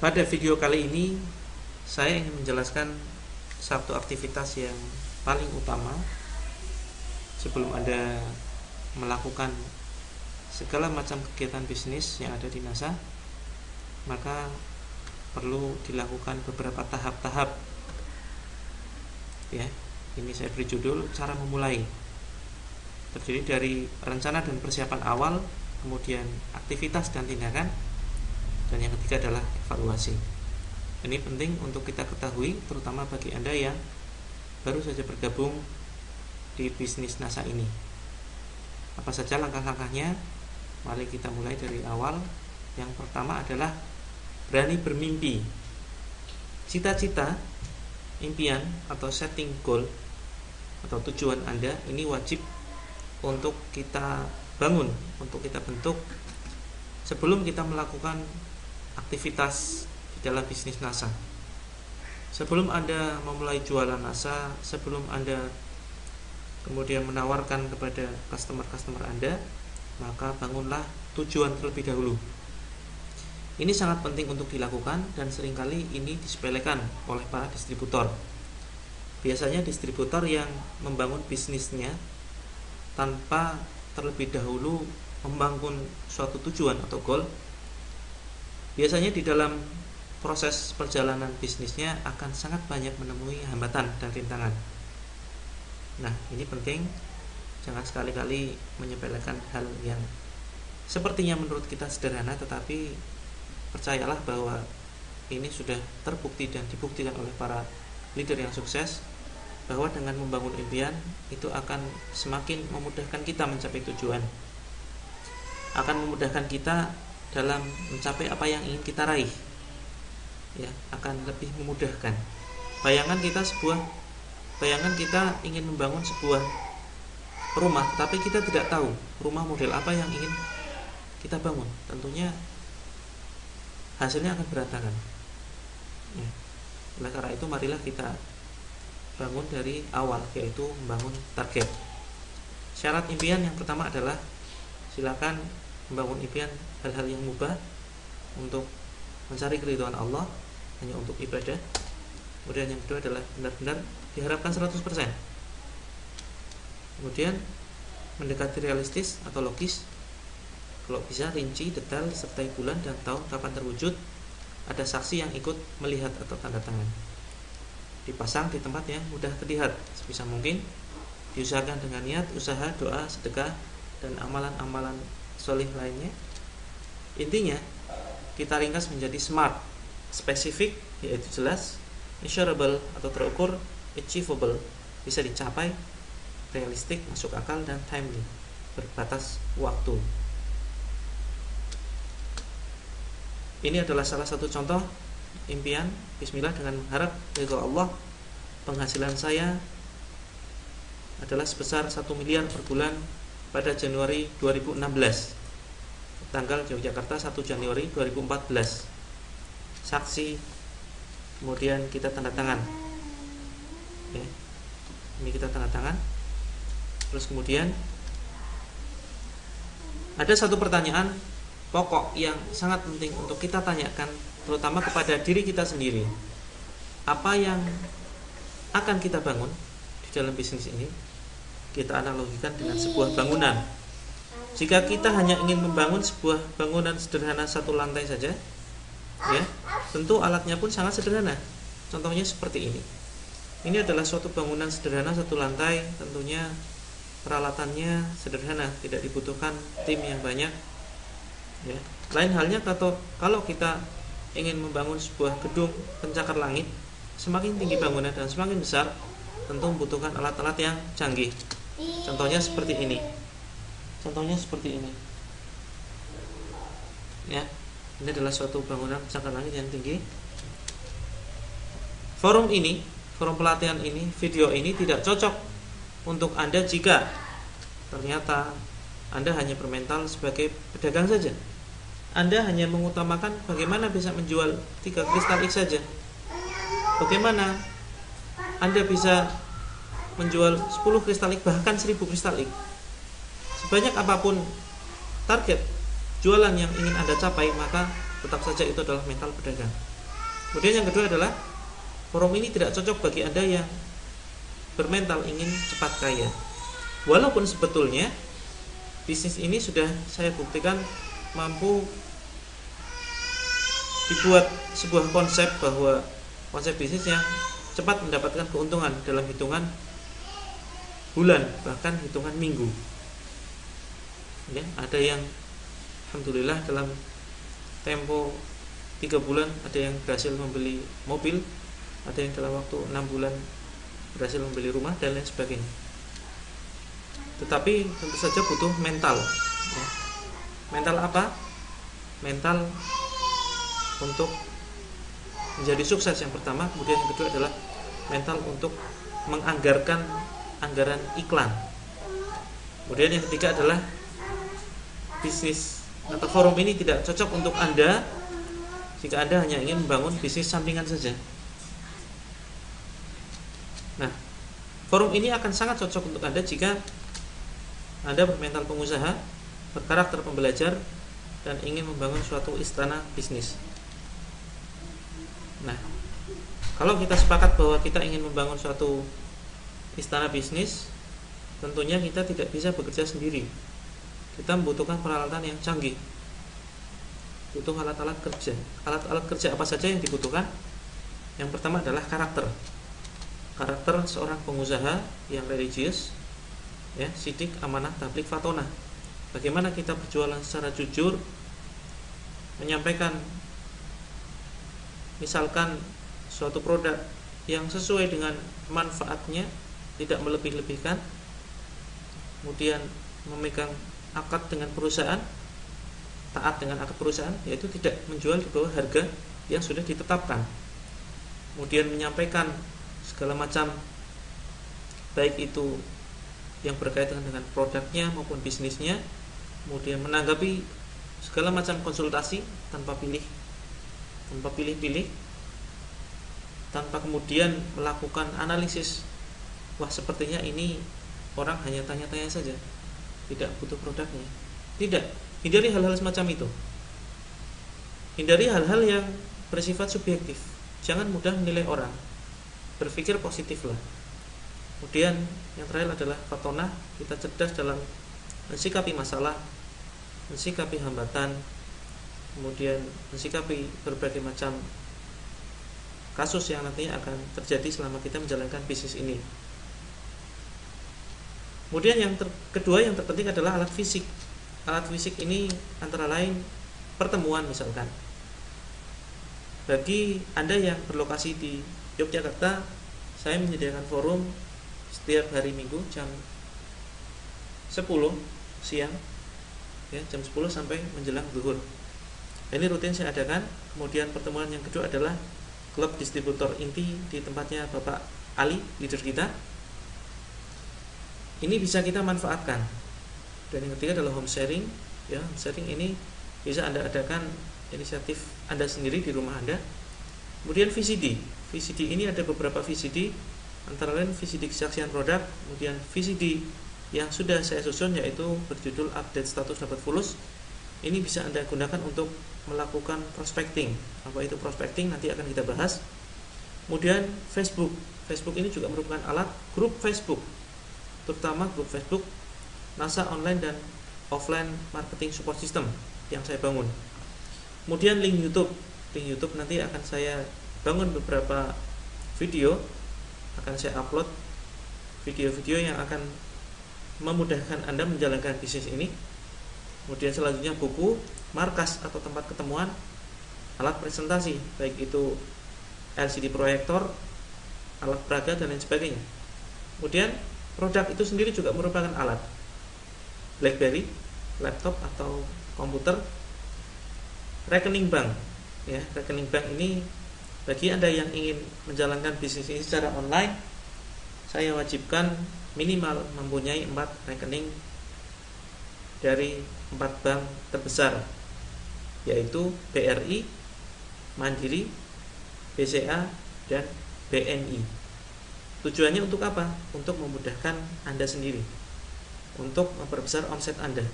Pada video kali ini saya ingin menjelaskan satu aktivitas yang paling utama sebelum Anda melakukan segala macam kegiatan bisnis yang ada di NASA. Maka perlu dilakukan beberapa tahap-tahap. Ya, ini saya beri judul cara memulai. Terdiri dari rencana dan persiapan awal, kemudian aktivitas dan tindakan, dan yang ketiga adalah evaluasi. Ini penting untuk kita ketahui, terutama bagi Anda yang baru saja bergabung di bisnis NASA ini. Apa saja langkah-langkahnya? Mari kita mulai dari awal. Yang pertama adalah berani bermimpi. Cita-cita, impian atau setting goal atau tujuan Anda ini wajib untuk kita bangun, untuk kita bentuk sebelum kita melakukan aktivitas di dalam bisnis NASA. Sebelum Anda memulai jualan NASA, sebelum Anda kemudian menawarkan kepada customer-customer Anda, maka bangunlah tujuan terlebih dahulu. Ini sangat penting untuk dilakukan dan seringkali ini disepelekan oleh para distributor. Biasanya distributor yang membangun bisnisnya tanpa terlebih dahulu membangun suatu tujuan atau goal, biasanya di dalam proses perjalanan bisnisnya akan sangat banyak menemui hambatan dan rintangan. Nah, ini penting, jangan sekali-kali menyepelekan hal yang sepertinya menurut kita sederhana, tetapi percayalah bahwa ini sudah terbukti dan dibuktikan oleh para leader yang sukses, bahwa dengan membangun impian itu akan semakin memudahkan kita mencapai tujuan, akan memudahkan kita dalam mencapai apa yang ingin kita raih, ya, akan lebih memudahkan. Bayangan kita ingin membangun sebuah rumah, tapi kita tidak tahu rumah model apa yang ingin kita bangun, tentunya hasilnya akan berantakan, ya. Oleh karena itu marilah kita bangun dari awal, yaitu membangun target. Syarat impian yang pertama adalah silakan membangun impian hal-hal yang mubah untuk mencari keridhaan Allah, hanya untuk ibadah. Kemudian yang kedua adalah benar-benar diharapkan 100%. Kemudian mendekati realistis atau logis, kalau bisa rinci, detail, sertai bulan dan tahun kapan terwujud. Ada saksi yang ikut melihat atau tanda tangan. Dipasang di tempat yang mudah terlihat sebisa mungkin. Diusahakan dengan niat, usaha, doa, sedekah, dan amalan-amalan solih lainnya. Intinya kita ringkas menjadi SMART, spesifik yaitu jelas, measurable atau terukur, achievable bisa dicapai, realistik masuk akal, dan timely berbatas waktu. Ini adalah salah satu contoh impian. Bismillah, dengan mengharap ridha Allah, penghasilan saya adalah sebesar 1 miliar per bulan pada Januari 2016. Tanggal Yogyakarta 1 Januari 2014. Saksi, kemudian kita tanda tangan. Ya. Ini kita tanda tangan. Terus kemudian ada satu pertanyaan pokok yang sangat penting untuk kita tanyakan, terutama kepada diri kita sendiri. Apa yang akan kita bangun di dalam bisnis ini? Kita analogikan dengan sebuah bangunan. Jika kita hanya ingin membangun sebuah bangunan sederhana satu lantai saja, ya, tentu alatnya pun sangat sederhana. Contohnya seperti ini. Ini adalah suatu bangunan sederhana satu lantai, tentunya peralatannya sederhana, tidak dibutuhkan tim yang banyak, ya. Lain halnya kalau kita ingin membangun sebuah gedung pencakar langit, semakin tinggi bangunan dan semakin besar, tentu membutuhkan alat-alat yang canggih. Contohnya seperti ini. Ya, ini adalah suatu bangunan pencakar langit yang tinggi. Forum pelatihan ini, video ini tidak cocok untuk Anda jika ternyata Anda hanya bermental sebagai pedagang saja. Anda hanya mengutamakan bagaimana bisa menjual 3 kristal X saja. Bagaimana Anda bisa menjual 10 kristal X, bahkan 1000 kristal X. Sebanyak apapun target jualan yang ingin Anda capai, maka tetap saja itu adalah mental pedagang. Kemudian yang kedua adalah forum ini tidak cocok bagi Anda yang bermental ingin cepat kaya. Walaupun sebetulnya bisnis ini sudah saya buktikan mampu dibuat sebuah konsep, bahwa konsep bisnis yang cepat mendapatkan keuntungan dalam hitungan bulan, bahkan hitungan minggu. Ya, ada yang alhamdulillah dalam tempo 3 bulan ada yang berhasil membeli mobil, ada yang dalam waktu 6 bulan berhasil membeli rumah dan lain sebagainya. Tetapi tentu saja butuh mental, ya. Mental apa? Mental untuk menjadi sukses yang pertama. Kemudian yang kedua adalah mental untuk menganggarkan anggaran iklan. Kemudian yang ketiga adalah bisnis atau forum ini tidak cocok untuk Anda jika Anda hanya ingin membangun bisnis sampingan saja. Nah, forum ini akan sangat cocok untuk Anda jika Anda bermental pengusaha, berkarakter pembelajar, dan ingin membangun suatu istana bisnis. Nah, kalau kita sepakat bahwa kita ingin membangun suatu istana bisnis, tentunya kita tidak bisa bekerja sendiri. Kita membutuhkan peralatan yang canggih, butuh alat-alat kerja. Alat-alat kerja apa saja yang dibutuhkan? Yang pertama adalah karakter seorang pengusaha yang religius, ya, sidik, amanah, tablik, fatona. Bagaimana kita berjualan secara jujur, menyampaikan misalkan suatu produk yang sesuai dengan manfaatnya, tidak melebih-lebihkan. Kemudian memegang akad dengan perusahaan, taat dengan akad perusahaan, yaitu tidak menjual di bawah harga yang sudah ditetapkan. Kemudian menyampaikan segala macam, baik itu yang berkaitan dengan produknya maupun bisnisnya. Kemudian menanggapi segala macam konsultasi tanpa pilih-pilih, tanpa kemudian melakukan analisis. Wah, sepertinya ini orang hanya tanya-tanya saja, tidak butuh produknya. Tidak, hindari hal-hal semacam itu. Hindari hal-hal yang bersifat subjektif. Jangan mudah menilai orang. Berpikir positiflah. Kemudian yang terakhir adalah fatona. Kita cerdas dalam mensikapi masalah, mensikapi hambatan, kemudian mensikapi berbagai macam kasus yang nantinya akan terjadi selama kita menjalankan bisnis ini. Kemudian yang kedua yang terpenting adalah alat fisik. Alat fisik ini antara lain pertemuan misalkan. Bagi Anda yang berlokasi di Yogyakarta, saya menyediakan forum setiap hari Minggu jam 10 siang, ya, jam 10 sampai menjelang zuhur. Ini rutin saya adakan. Kemudian pertemuan yang kedua adalah klub distributor inti di tempatnya Bapak Ali, leader kita. Ini bisa kita manfaatkan. Dan yang ketiga adalah home sharing. Ya, home sharing ini bisa Anda adakan inisiatif Anda sendiri di rumah Anda. Kemudian VCD. VCD ini ada beberapa VCD, antara lain VCD kesaksian produk, kemudian VCD yang sudah saya susun yaitu berjudul update status dapat fulus. Ini bisa Anda gunakan untuk melakukan prospecting. Apa itu prospecting? Nanti akan kita bahas. Kemudian Facebook. Facebook ini juga merupakan alat grup Facebook, terutama grup Facebook NASA Online dan Offline Marketing Support System yang saya bangun. Kemudian link YouTube. Link YouTube nanti akan saya bangun beberapa video, akan saya upload video-video yang akan memudahkan Anda menjalankan bisnis ini. Kemudian selanjutnya buku, markas atau tempat ketemuan, alat presentasi, baik itu LCD proyektor, alat peraga dan lain sebagainya. Kemudian produk itu sendiri juga merupakan alat. BlackBerry, laptop atau komputer, rekening bank. Ya, rekening bank ini bagi Anda yang ingin menjalankan bisnis ini secara online, saya wajibkan minimal mempunyai 4 rekening dari 4 bank terbesar, yaitu BRI, Mandiri, BCA, dan BNI. Tujuannya untuk apa? Untuk memudahkan Anda sendiri, untuk memperbesar omset Anda,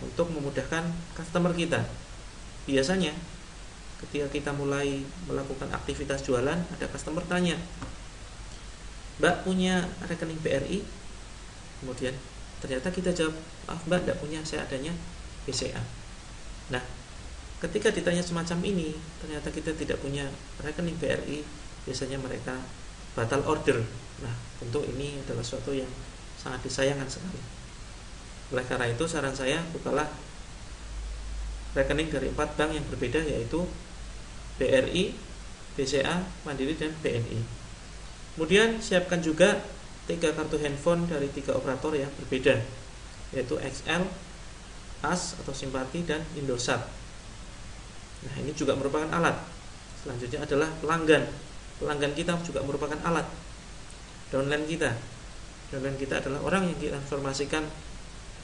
untuk memudahkan customer kita. Biasanya ketika kita mulai melakukan aktivitas jualan, ada customer tanya, Mbak punya rekening BRI? Kemudian ternyata kita jawab, Mbak tidak punya, saya adanya BCA. Nah, ketika ditanya semacam ini, ternyata kita tidak punya rekening BRI, biasanya mereka batal order. Nah, tentu ini adalah suatu yang sangat disayangkan sekali. Oleh karena itu, saran saya, bukalah rekening dari 4 bank yang berbeda, yaitu BRI, BCA, Mandiri, dan BNI. Kemudian siapkan juga 3 kartu handphone dari 3 operator yang berbeda, yaitu XL, AS atau Simpati, dan Indosat. Nah, ini juga merupakan alat. Selanjutnya adalah pelanggan. Pelanggan kita juga merupakan alat. Downline kita adalah orang yang kita informasikan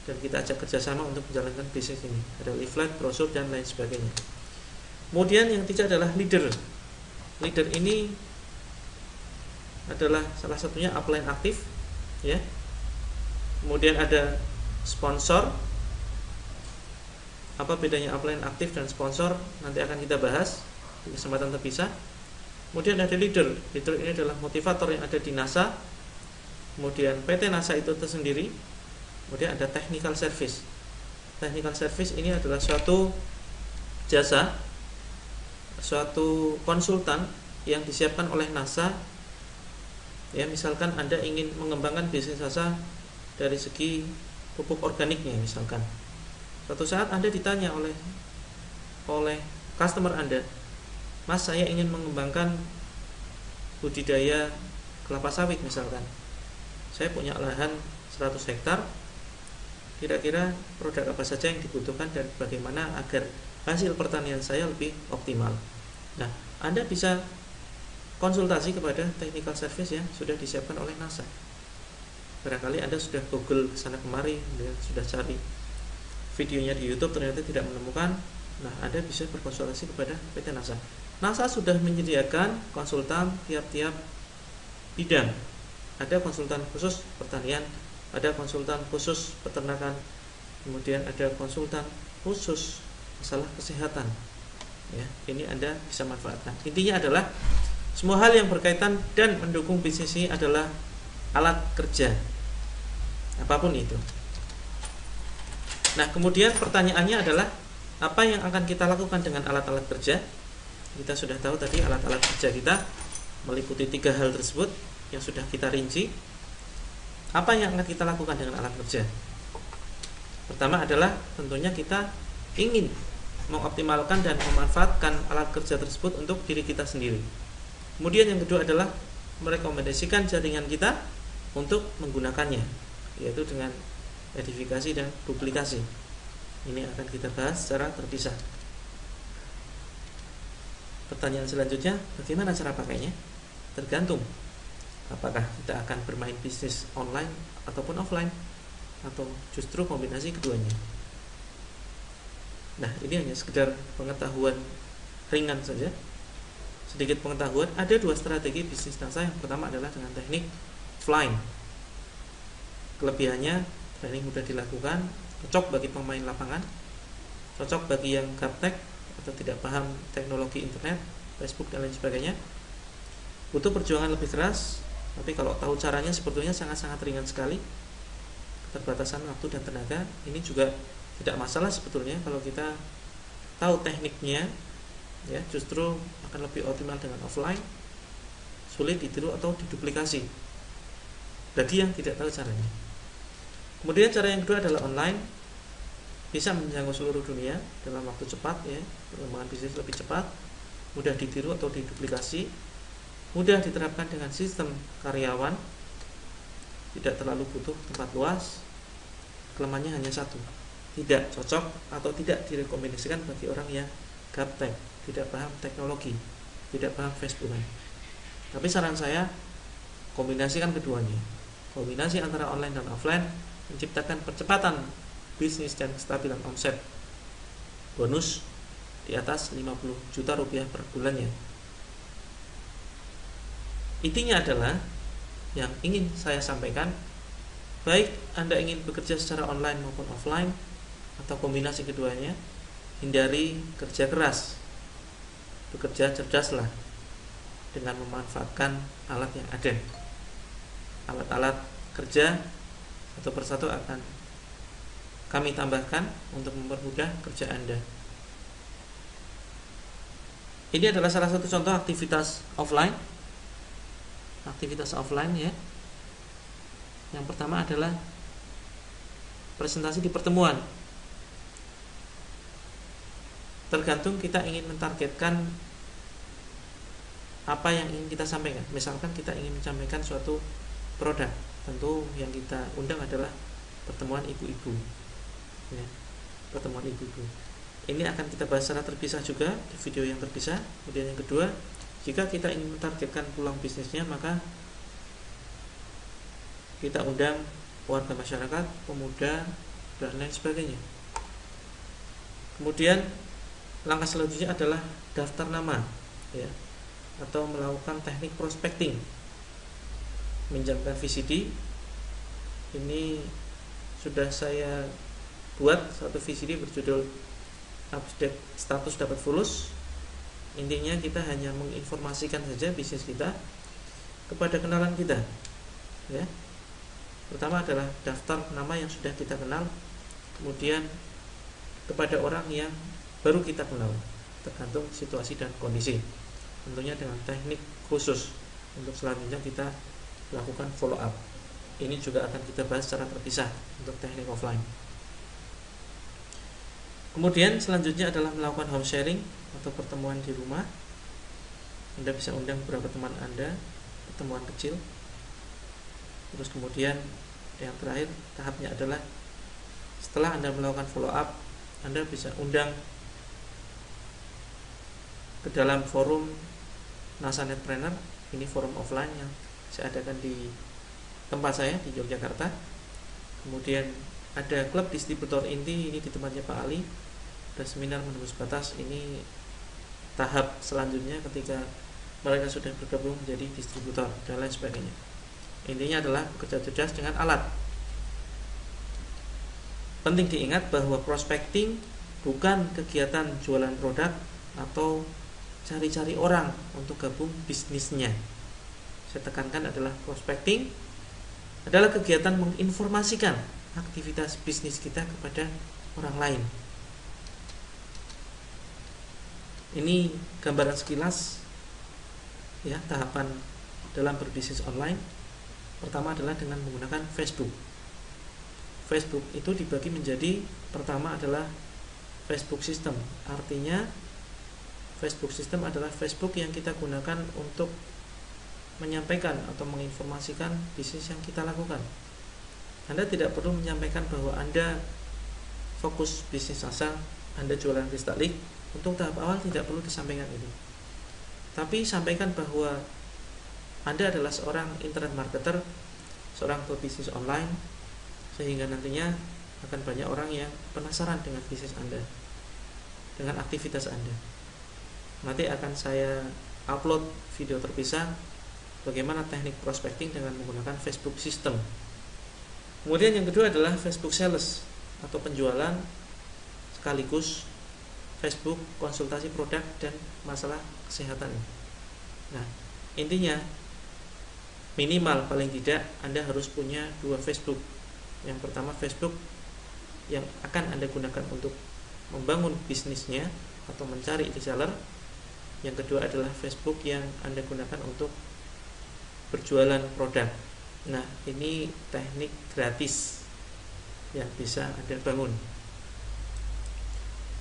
dan kita ajak kerjasama untuk menjalankan bisnis ini. Ada leaflet, brosur, dan lain sebagainya. Kemudian yang ketiga adalah leader. Leader ini adalah salah satunya upline aktif, ya. Kemudian ada sponsor. Apa bedanya upline aktif dan sponsor? Nanti akan kita bahas di kesempatan terpisah. Kemudian ada leader. Leader ini adalah motivator yang ada di NASA. Kemudian PT NASA itu tersendiri. Kemudian ada technical service. Technical service ini adalah suatu jasa, suatu konsultan yang disiapkan oleh NASA. Ya, misalkan Anda ingin mengembangkan bisnis NASA dari segi pupuk organiknya misalkan. Suatu saat Anda ditanya oleh customer Anda, Mas, saya ingin mengembangkan budidaya kelapa sawit misalkan. Saya punya lahan 100 hektar. Kira-kira produk apa saja yang dibutuhkan dan bagaimana agar hasil pertanian saya lebih optimal. Nah, Anda bisa konsultasi kepada technical service yang sudah disiapkan oleh NASA. Barangkali Anda sudah Google kesana kemari, sudah cari videonya di YouTube, ternyata tidak menemukan. Nah, Anda bisa berkonsultasi kepada PT NASA. NASA sudah menyediakan konsultan tiap-tiap bidang. Ada konsultan khusus pertanian, ada konsultan khusus peternakan, kemudian ada konsultan khusus masalah kesehatan. Ya, ini Anda bisa manfaatkan. Intinya adalah semua hal yang berkaitan dan mendukung bisnis ini adalah alat kerja, apapun itu. Nah, kemudian pertanyaannya adalah apa yang akan kita lakukan dengan alat-alat kerja? Kita sudah tahu tadi alat-alat kerja kita meliputi 3 hal tersebut yang sudah kita rinci. Apa yang akan kita lakukan dengan alat kerja? Pertama adalah tentunya kita ingin mengoptimalkan dan memanfaatkan alat kerja tersebut untuk diri kita sendiri. Kemudian yang kedua adalah merekomendasikan jaringan kita untuk menggunakannya, yaitu dengan edifikasi dan duplikasi. Ini akan kita bahas secara terpisah. Pertanyaan selanjutnya, bagaimana cara pakainya? Tergantung apakah kita akan bermain bisnis online ataupun offline, atau justru kombinasi keduanya. Nah, ini hanya sekedar pengetahuan ringan saja. Sedikit pengetahuan, ada 2 strategi bisnis NASA. Yang pertama adalah dengan teknik offline. Kelebihannya, teknik mudah dilakukan, cocok bagi pemain lapangan, cocok bagi yang gaptek atau tidak paham teknologi internet, Facebook dan lain sebagainya. Butuh perjuangan lebih keras, tapi kalau tahu caranya sebetulnya sangat-sangat ringan sekali. Keterbatasan waktu dan tenaga ini juga tidak masalah sebetulnya kalau kita tahu tekniknya, ya, justru akan lebih optimal dengan offline. Sulit ditiru atau diduplikasi bagi yang tidak tahu caranya. Kemudian cara yang kedua adalah online, bisa menjangkau seluruh dunia dalam waktu cepat, ya, perkembangan bisnis lebih cepat, mudah ditiru atau diduplikasi, mudah diterapkan dengan sistem karyawan, tidak terlalu butuh tempat luas. Kelemahannya hanya satu, tidak cocok atau tidak direkomendasikan bagi orang yang gaptek, tidak paham teknologi, tidak paham Facebookan. Tapi saran saya, kombinasikan keduanya. Kombinasi antara online dan offline menciptakan percepatan bisnis dan kestabilan omset. Bonus di atas 50 juta rupiah per bulannya. Intinya adalah yang ingin saya sampaikan, baik Anda ingin bekerja secara online maupun offline atau kombinasi keduanya, hindari kerja keras. bekerja cerdaslah dengan memanfaatkan alat yang ada. Alat-alat kerja satu persatu akan kami tambahkan untuk mempermudah kerja Anda. Ini adalah salah satu contoh aktivitas offline. Aktivitas offline ya. Yang pertama adalah presentasi di pertemuan. Tergantung kita ingin mentargetkan apa yang ingin kita sampaikan. Misalkan kita ingin menyampaikan suatu produk, tentu yang kita undang adalah pertemuan ibu-ibu ya, pertemuan ibu-ibu. Ini akan kita bahas secara terpisah juga di video yang terpisah. Kemudian yang kedua, jika kita ingin mentargetkan peluang bisnisnya, maka kita undang warga masyarakat, pemuda, dan lain sebagainya. Kemudian langkah selanjutnya adalah daftar nama ya, atau melakukan teknik prospecting, minjamkan VCD. Ini sudah saya buat satu VCD berjudul update status dapat fulus. Intinya kita hanya menginformasikan saja bisnis kita kepada kenalan kita ya. Pertama adalah daftar nama yang sudah kita kenal, kemudian kepada orang yang baru kita kenal, tergantung situasi dan kondisi, tentunya dengan teknik khusus. Untuk selanjutnya kita lakukan follow up. Ini juga akan kita bahas secara terpisah untuk teknik offline. Kemudian selanjutnya adalah melakukan home sharing atau pertemuan di rumah. Anda bisa undang beberapa teman Anda, pertemuan kecil. Terus kemudian yang terakhir tahapnya adalah setelah Anda melakukan follow up, Anda bisa undang ke dalam forum NASA Netpreneur. Ini forum offline yang saya adakan di tempat saya di Yogyakarta. Kemudian ada klub distributor inti, ini di tempatnya Pak Ali. Ada seminar menembus batas, ini tahap selanjutnya ketika mereka sudah bergabung menjadi distributor dan lain sebagainya. Intinya adalah bekerja cerdas dengan alat. Penting diingat bahwa prospecting bukan kegiatan jualan produk atau cari-cari orang untuk gabung bisnisnya. Saya tekankan adalah prospecting adalah kegiatan menginformasikan aktivitas bisnis kita kepada orang lain. Ini gambaran sekilas ya tahapan dalam berbisnis online. Pertama adalah dengan menggunakan Facebook. Facebook itu dibagi menjadi, pertama adalah Facebook System. Artinya Facebook System adalah Facebook yang kita gunakan untuk menyampaikan atau menginformasikan bisnis yang kita lakukan. Anda tidak perlu menyampaikan bahwa Anda fokus bisnis asal, Anda jualan kristalik. Untuk tahap awal tidak perlu disampaikan itu. Tapi sampaikan bahwa Anda adalah seorang internet marketer, seorang pebisnis online, sehingga nantinya akan banyak orang yang penasaran dengan bisnis Anda, dengan aktivitas Anda. Nanti akan saya upload video terpisah bagaimana teknik prospecting dengan menggunakan Facebook System. Kemudian yang kedua adalah Facebook Sales atau penjualan sekaligus Facebook konsultasi produk dan masalah kesehatan. Nah, intinya minimal paling tidak Anda harus punya 2 Facebook. Yang pertama Facebook yang akan Anda gunakan untuk membangun bisnisnya atau mencari reseller. Yang kedua adalah Facebook yang Anda gunakan untuk berjualan produk. Nah, ini teknik gratis yang bisa Anda bangun.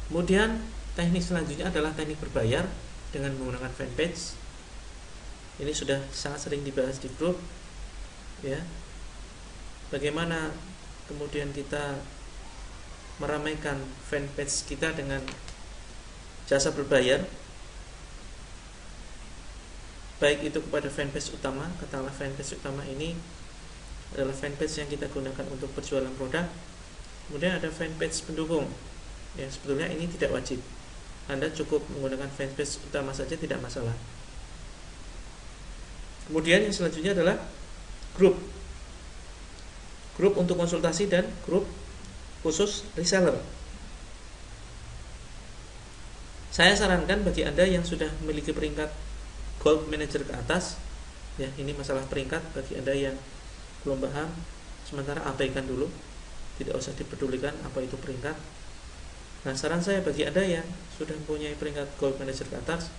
Kemudian teknik selanjutnya adalah teknik berbayar dengan menggunakan fanpage. Ini sudah sangat sering dibahas di grup ya. Bagaimana kemudian kita meramaikan fanpage kita dengan jasa berbayar, baik itu kepada fanpage utama. Katakanlah fanpage utama ini adalah fanpage yang kita gunakan untuk berjualan produk. Kemudian ada fanpage pendukung. Ya, sebetulnya ini tidak wajib. Anda cukup menggunakan fanpage utama saja, tidak masalah. Kemudian yang selanjutnya adalah grup. Grup untuk konsultasi dan grup khusus reseller. Saya sarankan bagi Anda yang sudah memiliki peringkat Gold Manager ke atas, ya, ini masalah peringkat bagi Anda yang belum paham, sementara abaikan dulu, tidak usah dipedulikan apa itu peringkat. Nah, saran saya bagi Anda yang sudah mempunyai peringkat Gold Manager ke atas,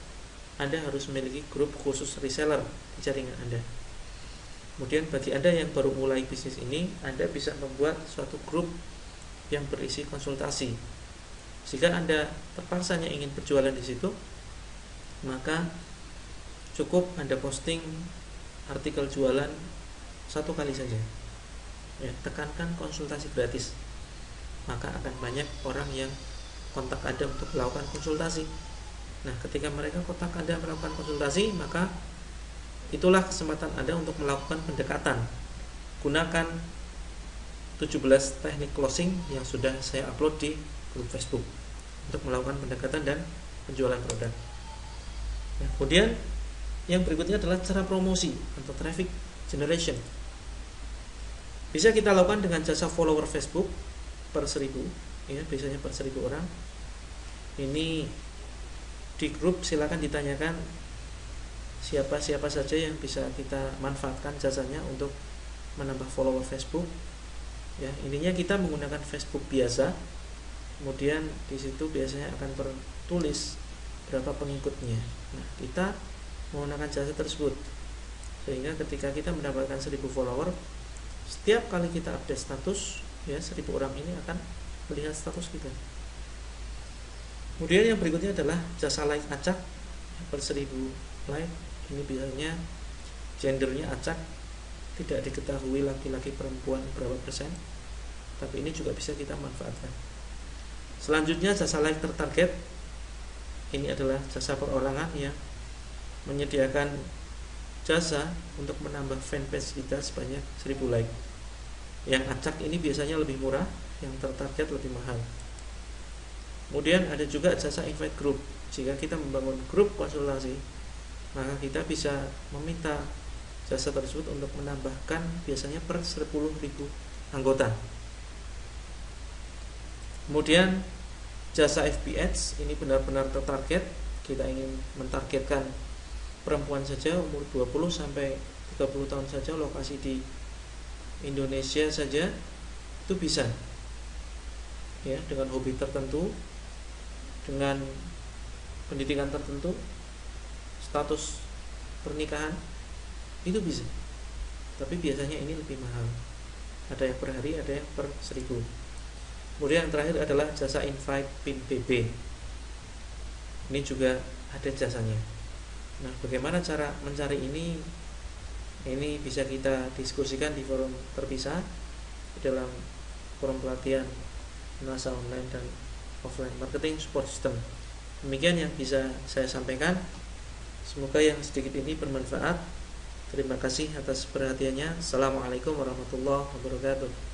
Anda harus memiliki grup khusus reseller di jaringan Anda. Kemudian bagi Anda yang baru mulai bisnis ini, Anda bisa membuat suatu grup yang berisi konsultasi. Jika Anda terpaksanya ingin berjualan di situ, maka cukup Anda posting artikel jualan satu kali saja. Ya, tekankan konsultasi gratis. Maka akan banyak orang yang kontak Anda untuk melakukan konsultasi. Nah, ketika mereka kontak Anda melakukan konsultasi, maka itulah kesempatan Anda untuk melakukan pendekatan. Gunakan 17 teknik closing yang sudah saya upload di grup Facebook untuk melakukan pendekatan dan penjualan produk. Nah, kemudian yang berikutnya adalah cara promosi atau traffic generation. Bisa kita lakukan dengan jasa follower Facebook per 1000, ya, biasanya per 1000 orang. Ini di grup silakan ditanyakan siapa saja yang bisa kita manfaatkan jasanya untuk menambah follower Facebook. Ya, intinya kita menggunakan Facebook biasa. Kemudian di situ biasanya akan tertulis berapa pengikutnya. Nah, kita menggunakan jasa tersebut sehingga ketika kita mendapatkan 1000 follower, setiap kali kita update status, ya, 1000 orang ini akan melihat status kita. Kemudian yang berikutnya adalah jasa like acak per 1000 like. Ini biasanya gendernya acak, tidak diketahui laki-laki perempuan berapa persen, tapi ini juga bisa kita manfaatkan. Selanjutnya jasa like tertarget. Ini adalah jasa perorangan yang menyediakan jasa untuk menambah fanpage kita sebanyak 1000 like. Yang acak ini biasanya lebih murah, yang tertarget lebih mahal. Kemudian ada juga jasa invite group. Jika kita membangun grup konsultasi, maka kita bisa meminta jasa tersebut untuk menambahkan biasanya per 10.000 anggota. Kemudian jasa FB Ads ini benar-benar tertarget. Kita ingin mentargetkan perempuan saja umur 20 sampai 30 tahun saja, lokasi di Indonesia saja, itu bisa, ya, dengan hobi tertentu, dengan pendidikan tertentu, status pernikahan, itu bisa. Tapi biasanya ini lebih mahal. Ada yang per hari, ada yang per 1000. Kemudian yang terakhir adalah jasa invite pin BB. Ini juga ada jasanya. Nah, bagaimana cara mencari ini? Ini bisa kita diskusikan di forum terpisah di dalam forum pelatihan NASA online dan offline marketing support system. Demikian yang bisa saya sampaikan. Semoga yang sedikit ini bermanfaat. Terima kasih atas perhatiannya. Assalamualaikum warahmatullahi wabarakatuh.